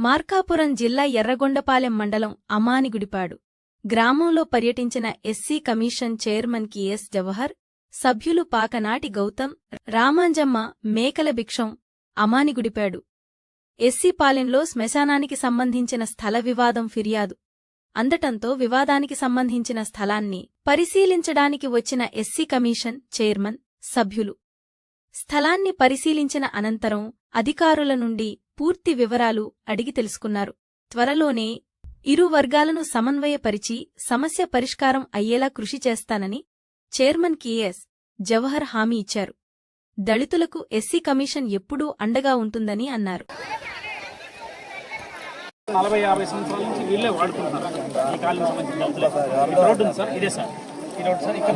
మార్కాపురం జిల్లా ఎర్రగొండపాలెం మండలం అమానిగుడిపాడు గ్రామంలో పర్యటించిన SC commission chairman KS Jawahar, సభ్యులు పాకనాటి గౌతమ్, రామాంజమ్మ, మేకల భిక్షం అమానిగుడిపాడు ఎస్సీ పాలెంలో శ్మశానానికి సంబంధించిన స్థల వివాదం ఫిర్యాదు అందటంతో వివాదానికి సంబంధించిన స్థలాన్ని పరిశీలించడానికి వచ్చిన ఎస్సీ కమిషన్ చైర్మన్, సభ్యులు స్థలాన్ని పరిశీలించిన అనంతరం అధికారుల నుండి పూర్తి వివరాలు అడిగి తెలుసుకున్నారు. త్వరలోనే ఇరు వర్గాలను సమన్వయపరిచి సమస్య పరిష్కారం అయ్యేలా కృషి చేస్తానని చైర్మన్ కెఎస్ జవహర్ హామీ ఇచ్చారు. దళితులకు ఎస్సీ కమిషన్ ఎప్పుడూ అండగా ఉంటుందని అన్నారు. 40-50 సంవత్సరాల నుంచి వీళ్ళే వాడుకుంటున్నారు. ఈ కాలనీ సంబంధించిన రోడ్డు ఉంది సార్, ఇదే సార్ ఈ రోడ్డు సార్. ఇక్కడ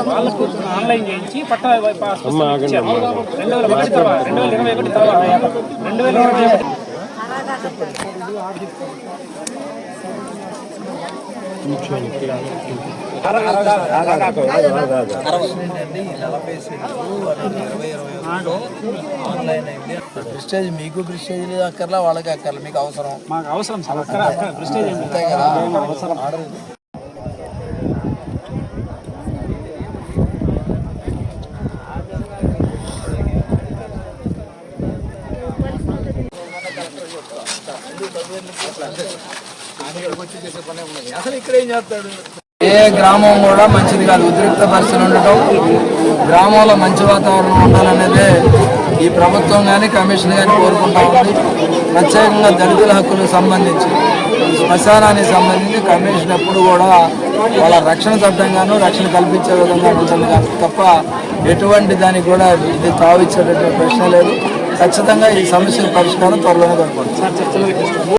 వాళ్ళకు ఆన్లైన్ చేయించి పట్టా 2021 తర్వాత 2021 ప్రెస్టేజ్ మీకు ప్రెస్టేజ్ లేదు, అక్కర్లా వాళ్ళకి అక్కర్లా, మీకు అవసరం మాకు అవసరం సార్. అక్కడ ప్రెస్టేజ్ అంతే కదా అవసరం. అసలు ఇక్కడ ఏం చేస్తాడు? ఏ గ్రామం కూడా మంచిది కాదు. ఉద్రిక్త పరిస్థితులు ఉండటం, గ్రామంలో మంచి వాతావరణం ఉండాలనేదే ఈ ప్రభుత్వం కానీ కమిషన్ కానీ కోరుకుంటా ఉంది. ప్రత్యేకంగా దళితుల హక్కులకు సంబంధించి, శ్మశానానికి సంబంధించి కమిషన్ ఎప్పుడు కూడా వాళ్ళ రక్షణ చట్టంగాను రక్షణ కల్పించే విధంగా ఉంటుంది కానీ తప్ప ఎటువంటి దానికి కూడా ఇది తావిచ్చేటటువంటి ప్రశ్న లేదు. ఖచ్చితంగా ఈ సమస్యల పరిష్కారం త్వరలోనే కనుక్కోండి.